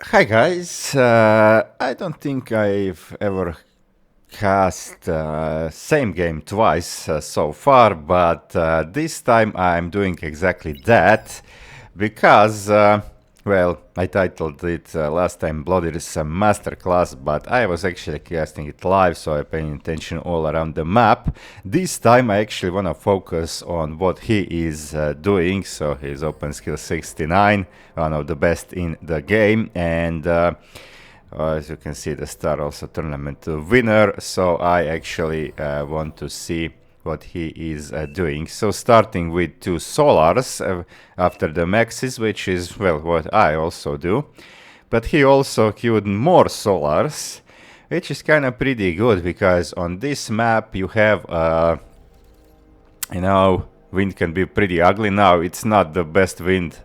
Hi guys, I don't think I've ever cast same game twice so far, but this time I'm doing exactly that because, well, I titled it last time BLODIR is a masterclass, but I was actually casting it live, so I'm paying attention all around the map. This time I actually want to focus on what he is doing, so he's open skill 69, one of the best in the game, and as you can see, the star also tournament winner. So I actually want to see what he is doing. So starting with 2 solars after the maxes, which is, well, what I also do. But he also queued more solars, which is kind of pretty good because on this map you have, wind can be pretty ugly. Now it's not the best wind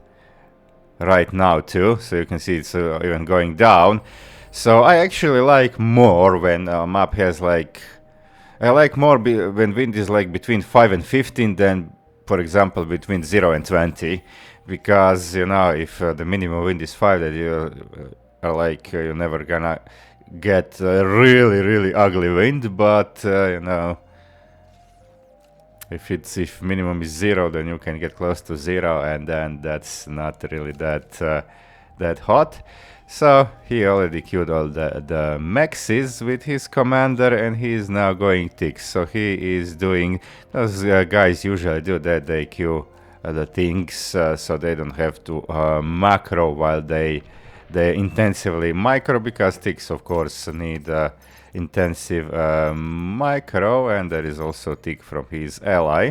right now too, so you can see it's even going down. So I actually like more when a map has like, I like more when wind is like between 5 and 15 than, for example, between 0 and 20, because you know, if the minimum wind is 5, that you are like you're never gonna get really ugly wind. But you know, if minimum is 0, then you can get close to 0, and then that's not really that hot. So he already queued all the maxes with his commander, and he is now going ticks. So he is doing, those guys usually do that, they queue the things so they don't have to macro while they intensively micro, because ticks of course need intensive micro, and there is also tick from his ally.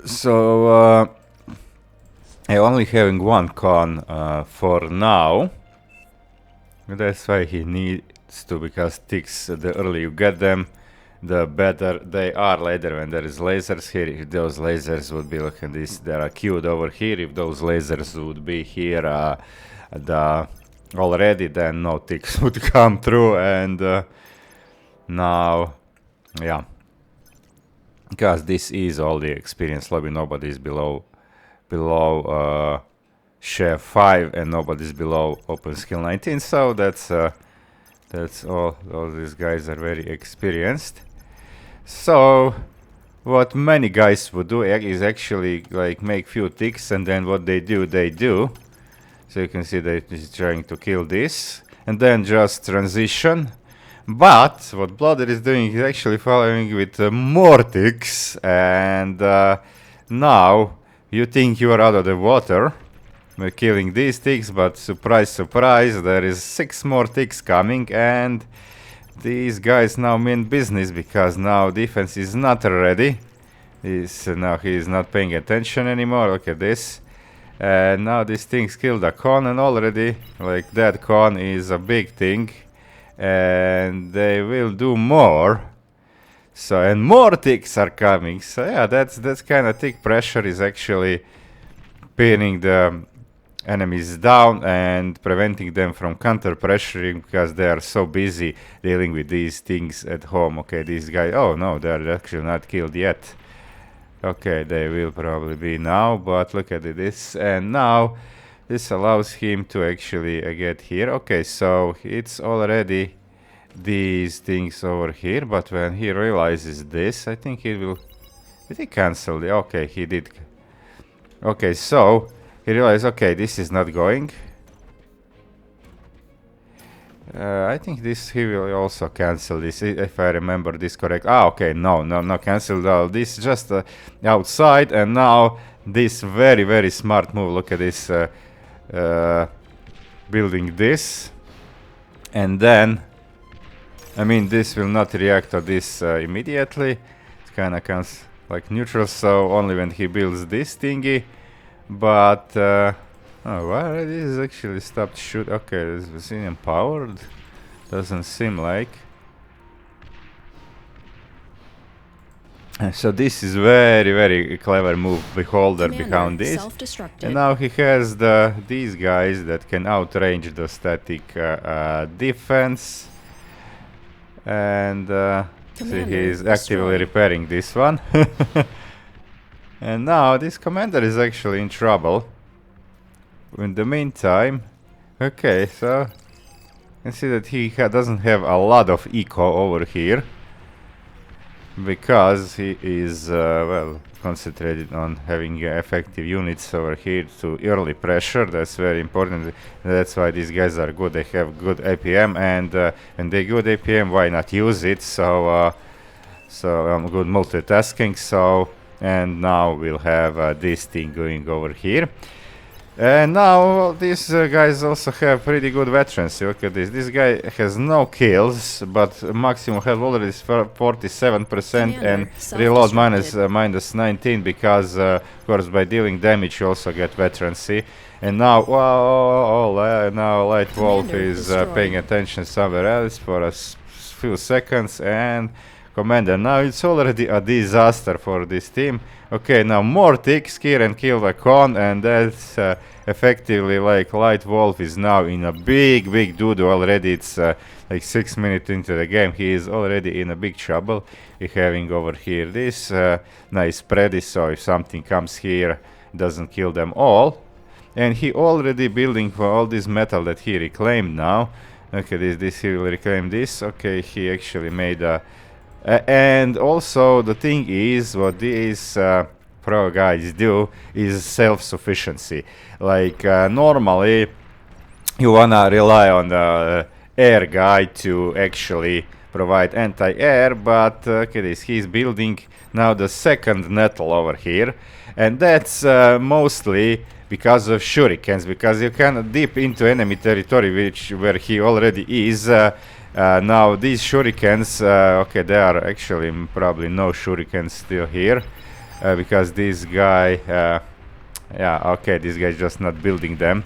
So I'm only having one con for now. That's why he needs to, because ticks, the earlier you get them, the better they are later when there is lasers here. If those lasers would be, look at this, they are queued over here. If those lasers would be here already, then no ticks would come through. And now, yeah, because this is all the experience lobby, nobody is below chef 5 and nobody's below open skill 19, so that's all these guys are very experienced. So what many guys would do is actually like make few ticks, and then what they do, so you can see that he's trying to kill this and then just transition. But what BLODIR is doing is actually following with more ticks, and now you think you are out of the water by killing these ticks, but surprise, surprise, there is 6 more ticks coming, and these guys now mean business, because now defense is not ready. Now he is not paying attention anymore. Look at this. And now these things killed a con, and already, like, that con is a big thing, and they will do more. So, and more ticks are coming. So yeah, that's kind of tick pressure is actually pinning the enemies down and preventing them from counter pressuring, because they are so busy dealing with these things at home. Okay, these guys, oh no, they're actually not killed yet. Okay, they will probably be now, but look at this, and now this allows him to actually get here. Okay, so it's already these things over here, but when he realizes this, I think he will... Did he cancel the... Okay, he did. Okay, so he realized, okay, this is not going. I think this he will also cancel this, if I remember this correct. Ah, okay, no, cancel all this, just outside, and now this very smart move. Look at this, building this, and then, I mean, this will not react to this immediately. It kind of comes like neutral, so only when he builds this thingy. But oh, why this is actually stopped shoot? Okay, is Vasinian powered? Doesn't seem like. So this is very clever move, Beholder, behind this. And now he has these guys that can outrange the static defense. And see, he's actively repairing this one. And now this commander is actually in trouble. In the meantime, Okay, so you can see that he doesn't have a lot of eco over here, because he is well, concentrated on having effective units over here to early pressure. That's very important. That's why these guys are good. They have good APM, and they good APM, why not use it? So good multitasking. So, and now we'll have this thing going over here. And now these guys also have pretty good veterans. Look at this. This guy has no kills, but maximum health already is 47%, and reload minus 19, because of course by dealing damage you also get veterancy. And now, now Light Wolf is paying attention somewhere else for a few seconds, and Commander, now it's already a disaster for this team. Okay, now more ticks here and kill the con, and that's effectively like Light Wolf is now in a big doo-doo already. It's like 6 minutes into the game. He is already in a big trouble. We're having over here this nice Predis, so if something comes here, doesn't kill them all. And he already building for all this metal that he reclaimed now. Okay, this he will reclaim this. Okay, he actually made a... and also the thing is, what these pro guys do is self-sufficiency. Like normally you wanna rely on the air guy to actually provide anti-air, but okay, he's building now the second nettle over here, and that's mostly because of shurikens, because you can dip into enemy territory where he already is. Now these shurikens, okay, there are actually probably no shurikens still here, because this guy, yeah, okay, this guy's just not building them.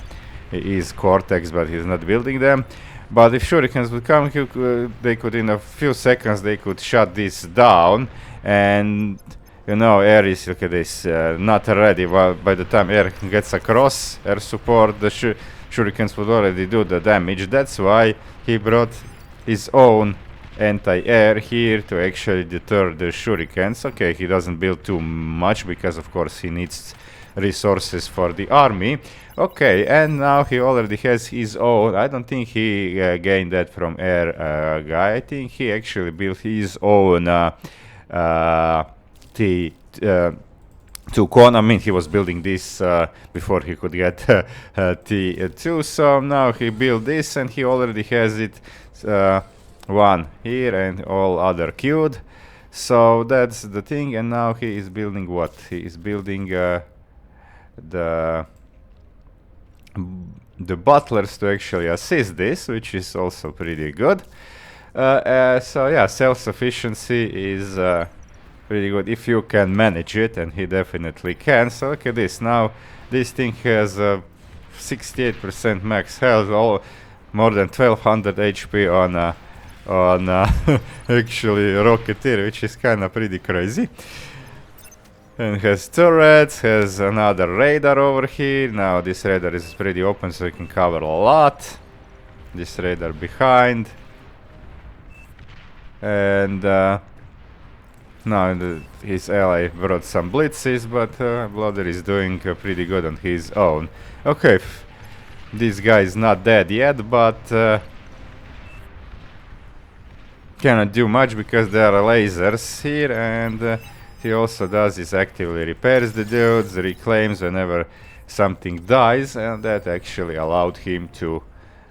He is Cortex, but he's not building them. But if shurikens would come, they could, in a few seconds, they could shut this down. And you know, air is, look at this, not ready. Well, by the time air gets across, air support, the shurikens would already do the damage. That's why he brought his own anti-air here to actually deter the shurikens. Okay, he doesn't build too much because of course he needs resources for the army. Okay, and now he already has his own. I don't think he gained that from air guy. I think he actually built his own T2 I mean, he was building this before he could get T2, so now he built this and he already has it one here and all other queued. So that's the thing, and now he is building what? He is building the butlers to actually assist this, which is also pretty good. So yeah, self-sufficiency is pretty good if you can manage it, and he definitely can. So look at this. Now this thing has 68% max health, all more than 1200 HP on actually Rocketeer, which is kind of pretty crazy. And has turrets, has another radar over here. Now this radar is pretty open, so you can cover a lot. This radar behind. And now his ally brought some blitzes, but BLODIR is doing pretty good on his own. Okay, this guy is not dead yet, but cannot do much because there are lasers here, and he also does is actively repairs the dudes, reclaims whenever something dies, and that actually allowed him to...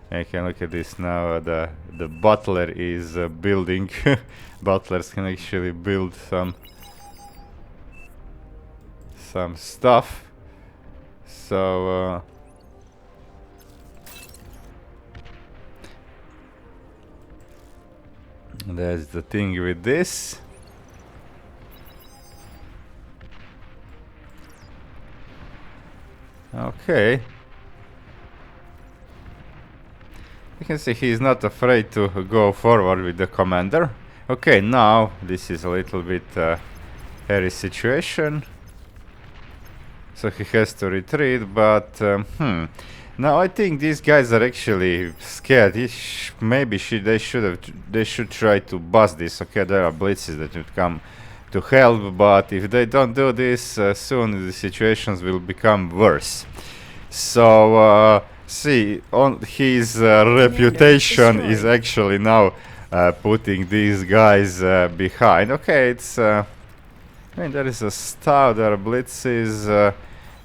I can look at this now, the butler is building. Butlers can actually build some stuff. So that's the thing with this. Okay. You can see he's not afraid to go forward with the commander. Okay, now this is a little bit hairy situation. So he has to retreat, but now I think these guys are actually scared. Maybe they should try to bust this. Okay, there are blitzes that would come to help, but if they don't do this, soon the situations will become worse. So see, on his reputation is actually now putting these guys behind. Okay, it's I mean, there is a star, there are blitzes.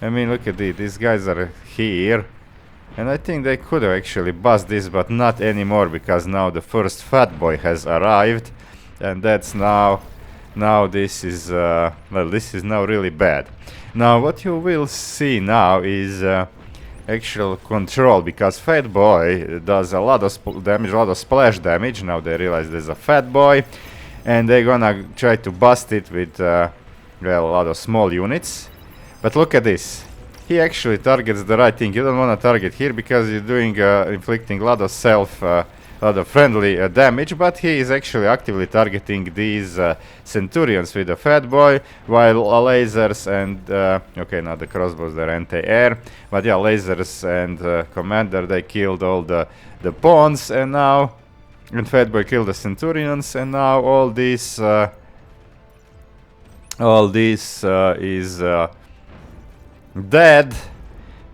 I mean, look at it, these guys are here. And I think they could have actually bust this, but not anymore, because now the first fat boy has arrived. And that's now this is, well, this is now really bad. Now what you will see now is actual control, because fat boy does a lot of damage, a lot of splash damage. Now they realize there's a fat boy, and they're gonna try to bust it with well, a lot of small units. But look at this. He actually targets the right thing. You don't want to target here because you're doing inflicting a lot of friendly damage, but he is actually actively targeting these centurions with the fat boy, while lasers and okay, now the crossbows, they're anti-air, but yeah, lasers and commander, they killed all the pawns, and now fat boy killed the centurions, and now all this is dead,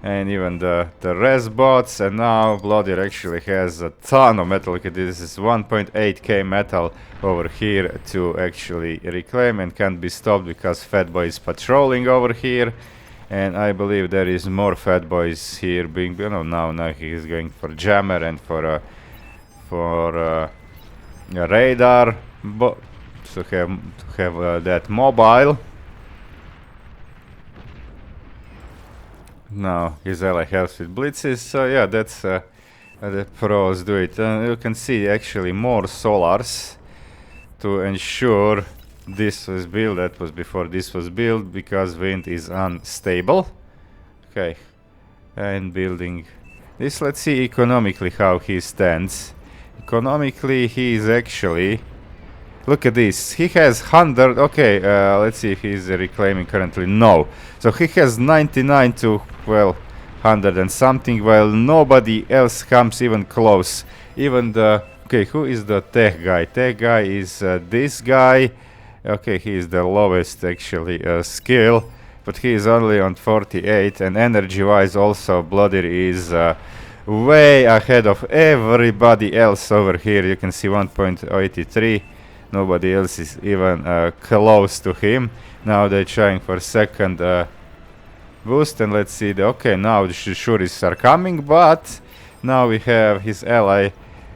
and even the res bots. And now BLODIR actually has a ton of metal. Look at this, is 1.8k metal over here to actually reclaim, and can't be stopped because fat boy is patrolling over here. And I believe there is more fat boys here being, you know, now he is going for jammer and for a radar, but to have that mobile. Now his ally helps with blitzes, so yeah, that's the pros do it. You can see actually more solars to ensure this was built. That was before this was built, because wind is unstable. Okay, and building this, let's see economically how he stands. Economically he is actually, look at this, he has 100, okay, let's see if he's reclaiming currently, no. So he has 99 to, well, 100 and something, while nobody else comes even close. Even the, okay, who is the tech guy? Tech guy is this guy. Okay, he is the lowest actually skill, but he is only on 48, and energy-wise also BLODIR is way ahead of everybody else over here. You can see 1.83. Nobody else is even close to him. Now they're trying for second boost, and let's see. Okay, now the Shuris are coming, but now we have his ally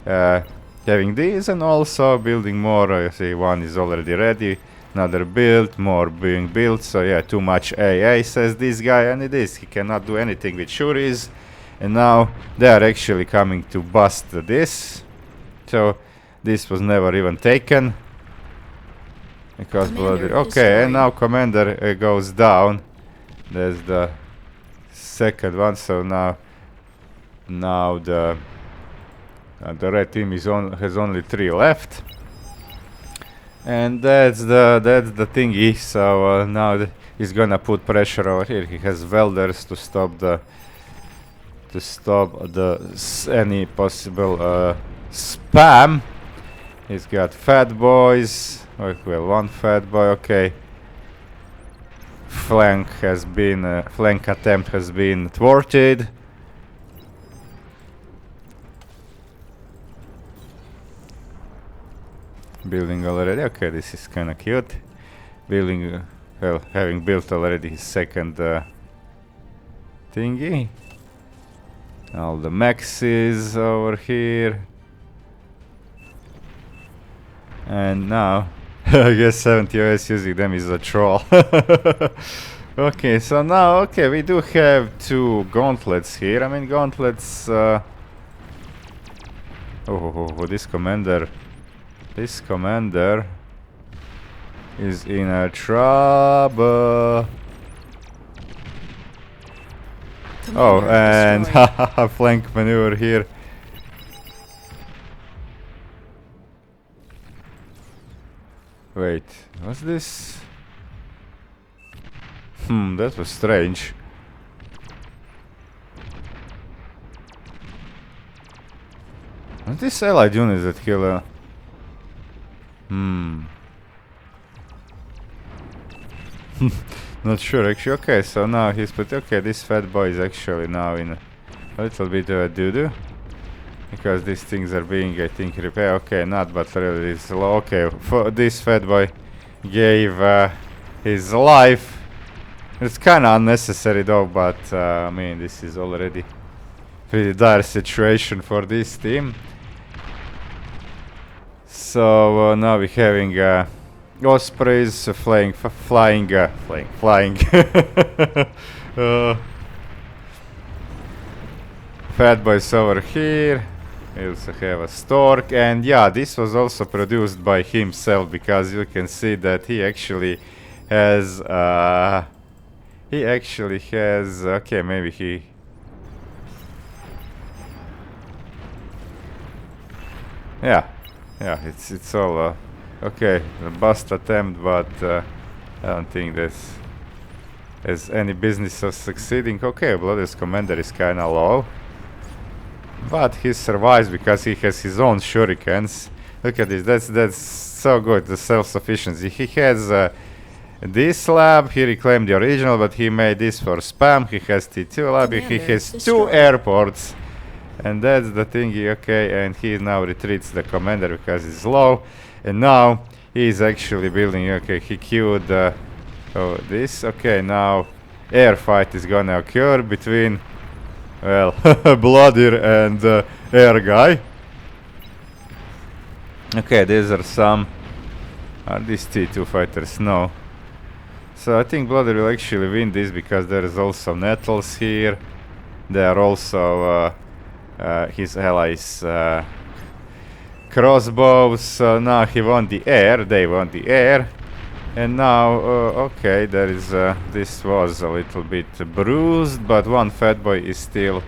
having these, and also building more. You see, one is already ready, another build, more being built. So yeah, too much AA, says this guy, and it is. He cannot do anything with Shuris, and now they are actually coming to bust this. So this was never even taken. Because BLODIR, okay, and now commander goes down. There's the second one. So now the red team is has only 3 left, and that's the thingy. So now he's gonna put pressure over here. He has welders to stop any possible spam. He's got fat boys. Oh, well, one fat boy. Okay. Flank attempt has been thwarted. Building already. Okay, this is kind of cute. Building, well, having built already his second thingy. All the maxes over here. And now, I guess 70 OS using them is a troll. Okay, so now, okay, we do have 2 gauntlets here. I mean, gauntlets... this commander is in trouble. Oh, and flank maneuver here. Wait, what's this? That was strange. What's this allied unit that kill Not sure actually. Okay, so now he's put, okay, this fat boy is actually now in a little bit doo-doo. Because these things are being, I think, repaired. Okay, not, but really it's low. Okay, for this fat boy gave his life. It's kind of unnecessary though, but I mean, this is already pretty dire situation for this team. So now we're having Ospreys flying. Fat boys over here. We also have a stork, and yeah, this was also produced by himself because you can see that he actually has okay, maybe he yeah, it's all okay, a bust attempt, but I don't think this has any business of succeeding. Okay, BLODIR's commander is kinda low, but he survives because he has his own shurikens. Look at this, that's so good, the self-sufficiency. He has this lab, he reclaimed the original, but he made this for spam. He has T2 lab, he has two airports. And that's the thingy, okay, and he now retreats the commander because he's low. And now he's actually building, okay, he queued this, okay, now air fight is gonna occur between, well, BLODIR and air guy. Okay, these are some, are these T2 fighters? No. So I think BLODIR will actually win this because there is also Nettles here. There are also his allies crossbows. So now he won the air, they won the air. And now, okay, there is, this was a little bit bruised, but one fat boy is still...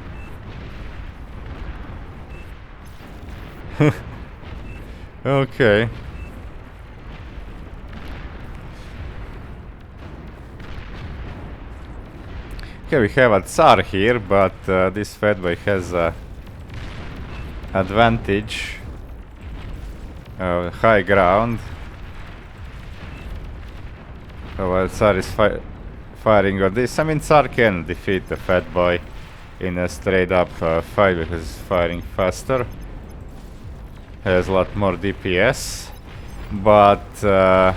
Okay. Okay, we have a Tsar here, but this fat boy has advantage, high ground. So while Tsar is firing on this, I mean, Tsar can defeat the fat boy in a straight up fight because he's firing faster, has a lot more DPS, but yeah,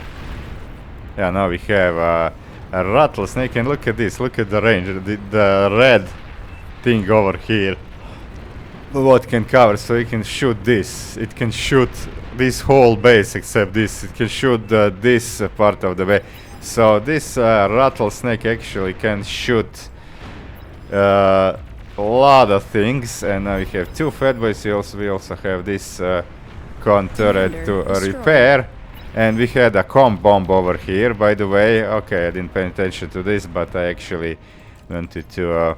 now we have a rattlesnake, and look at this, look at the range, the red thing over here, what can cover. So it can shoot this, it can shoot this whole base except this, it can shoot this part of the base. So this rattlesnake actually can shoot a lot of things. And now we have two fat boys. We also have this con turret to repair. And we had a comp bomb over here, by the way. Okay, I didn't pay attention to this, but I actually wanted to...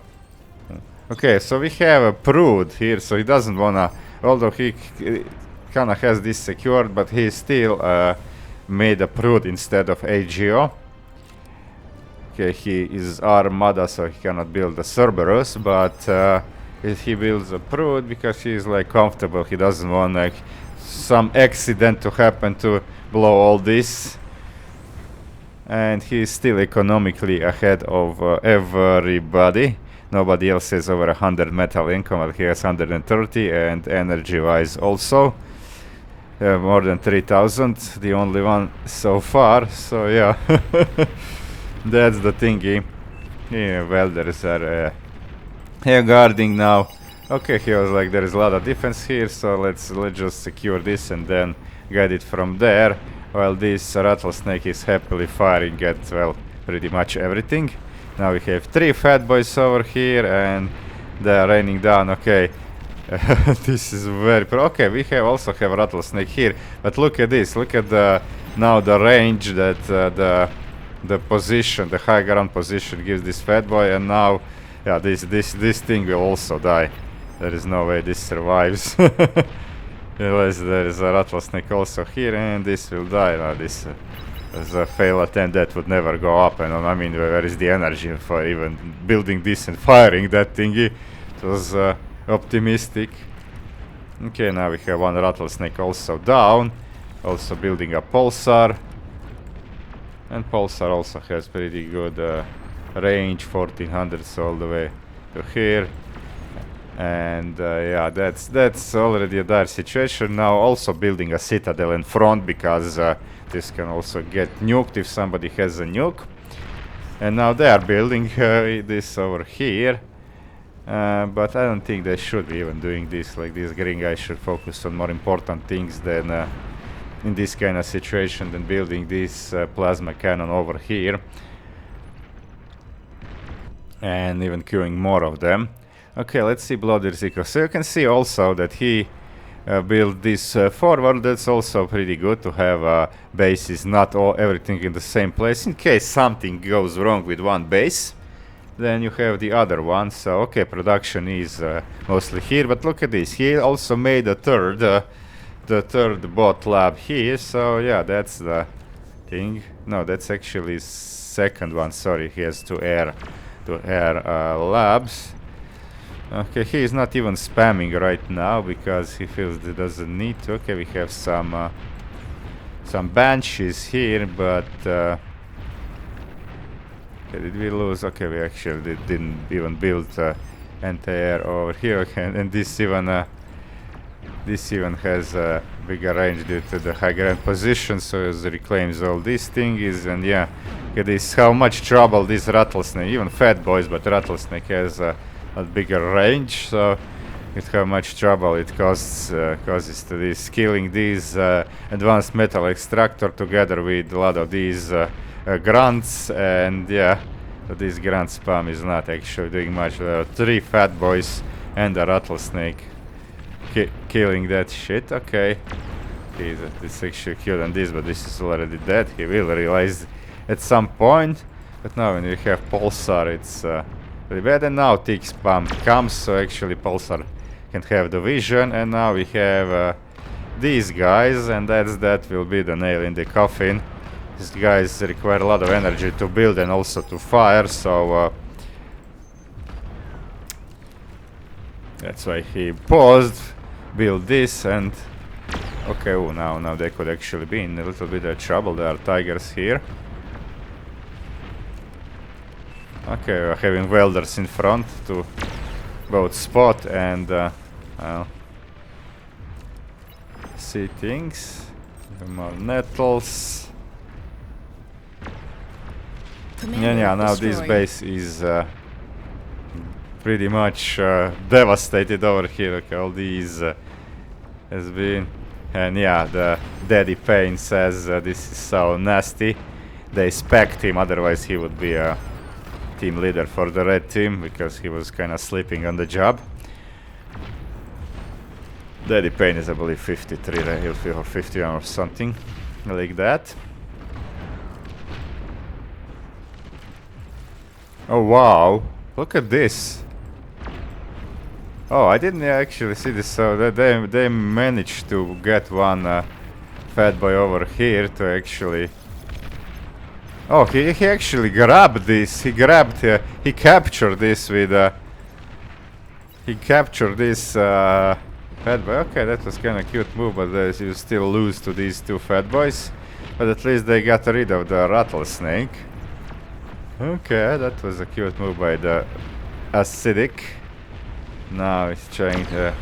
Okay, so we have a prude here, so he doesn't wanna... Although he kinda has this secured, but he still made a prude instead of AGO. Okay, he is Armada, so he cannot build a Cerberus, but he builds a prude because he is like comfortable. He doesn't want like some accident to happen to blow all this, and he's still economically ahead of everybody. Nobody else has over 100 metal income, but he has 130, and energy wise also more than 3000, the only one so far. So yeah, that's the thingy. Yeah, welders are here guarding now. Okay, he was like, there is a lot of defense here, so let's just secure this and then get it from there, while this rattlesnake is happily firing at, well, pretty much everything. Now we have three fat boys over here, and they're raining down. Okay, this is very okay. We also have rattlesnake here, but look at this. Look at the now the range that the position, the high ground position, gives this fat boy, and now, yeah, this thing will also die. There is no way this survives. Unless there is a rattlesnake also here, and this will die. Now this is a fail attempt that would never go up. And I mean, where is the energy for even building this and firing that thingy? It was optimistic. Okay, now we have one rattlesnake also down, also building a pulsar, and pulsar also has pretty good range, 1400 all the way to here. And yeah, that's already a dire situation. Now also building a citadel in front, because this can also get nuked if somebody has a nuke. And now they are building this over here. But I don't think they should be even doing this. Like, these green guys should focus on more important things than in this kind of situation, than building this plasma cannon over here and even queuing more of them. Okay, let's see BLODIR's eco. So you can see also that he built this forward. That's also pretty good to have bases, not everything in the same place, in case something goes wrong with one base. Then you have the other one. So okay, production is mostly here, but look at this. He also made a the third bot lab here. So yeah, that's the thing. No, that's actually second one. Sorry, he has two air labs. Okay, he is not even spamming right now because he feels he doesn't need to. Okay, we have some banshees here, but okay, did we lose? Okay, we actually didn't even build anti-air over here. Okay, and this even has a bigger range due to the high ground position, so it reclaims all these things. And yeah, it is how much trouble this rattlesnake, even fat boys, but rattlesnake has a bigger range, so it's how much trouble it causes to this, killing these advanced metal extractor together with a lot of these grunts. And yeah, so this grunt spam is not actually doing much. There are 3 fat boys and a rattlesnake killing that shit. Okay, this actually killed on this, but this is already dead. He will realize at some point. But now when you have pulsar, it's really bad. And now tick spam comes, so actually pulsar can have the vision. And now we have these guys, and that will be the nail in the coffin. These guys require a lot of energy to build and also to fire, so that's why he paused, build this, and okay, oh, now they could actually be in a little bit of trouble. There are tigers here. Okay, we're having welders in front to both spot and well, see things. More nettles. Yeah, now this base is pretty much devastated over here. Okay, all these has been, and yeah, the Daddy Payne says this is so nasty. They spec'd him, otherwise he would be a team leader for the red team, because he was kind of sleeping on the job. Daddy Payne is, I believe, 53, or 51 or something like that. Oh wow, look at this. Oh, I didn't actually see this. So that they managed to get one fat boy over here to actually. Oh, he actually grabbed this. He captured this with. He captured this fat boy. Okay, that was kind of cute move, but you still lose to these 2 fat boys. But at least they got rid of the rattlesnake. Okay, that was a cute move by the acidic. Now he's trying to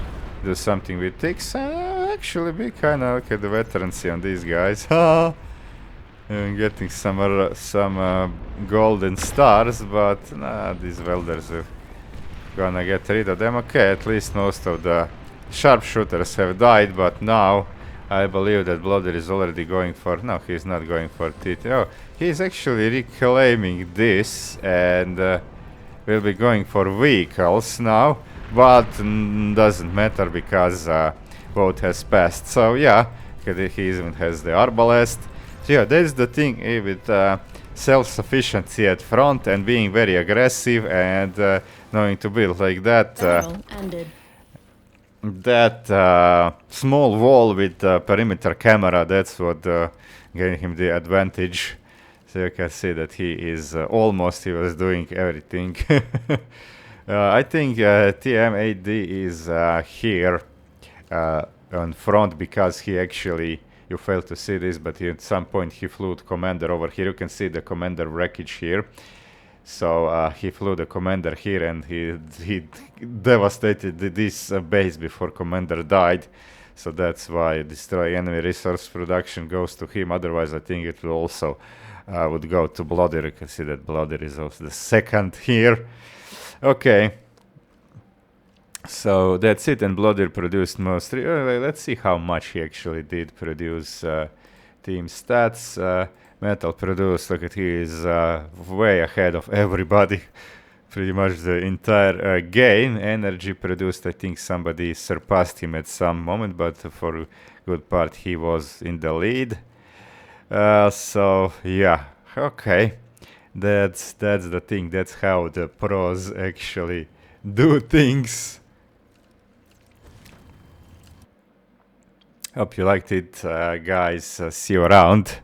do something with ticks. Actually be kind of look at the veterancy on these guys. And getting some golden stars, but nah, these welders are gonna get rid of them. Okay, at least most of the sharpshooters have died, but now I believe that BLODIR is already going for... No, he's not going for TT. Oh, he's actually reclaiming this and will be going for vehicles now, but doesn't matter because vote has passed. So yeah, he even has the arbalest. So yeah, that's the thing with self-sufficiency at front and being very aggressive and knowing to build like that. That small wall with perimeter camera, that's what gave him the advantage. So you can see that he was doing everything. I think TM8D is here on front because he actually, you failed to see this, but at some point he flew to commander over here. You can see the commander wreckage here. So he flew the commander here, and he devastated this base before commander died. So that's why destroy enemy resource production goes to him. Otherwise, I think it will also would go to BLODIR. You can see that BLODIR is also the second here. Okay. So that's it, and BLODIR produced most. Let's see how much he actually did produce. Team stats. Metal produced. Look at, he is way ahead of everybody. Pretty much the entire game. Energy produced, I think somebody surpassed him at some moment, but for a good part he was in the lead. So yeah, okay. That's the thing. That's how the pros actually do things. Hope you liked it, guys. See you around.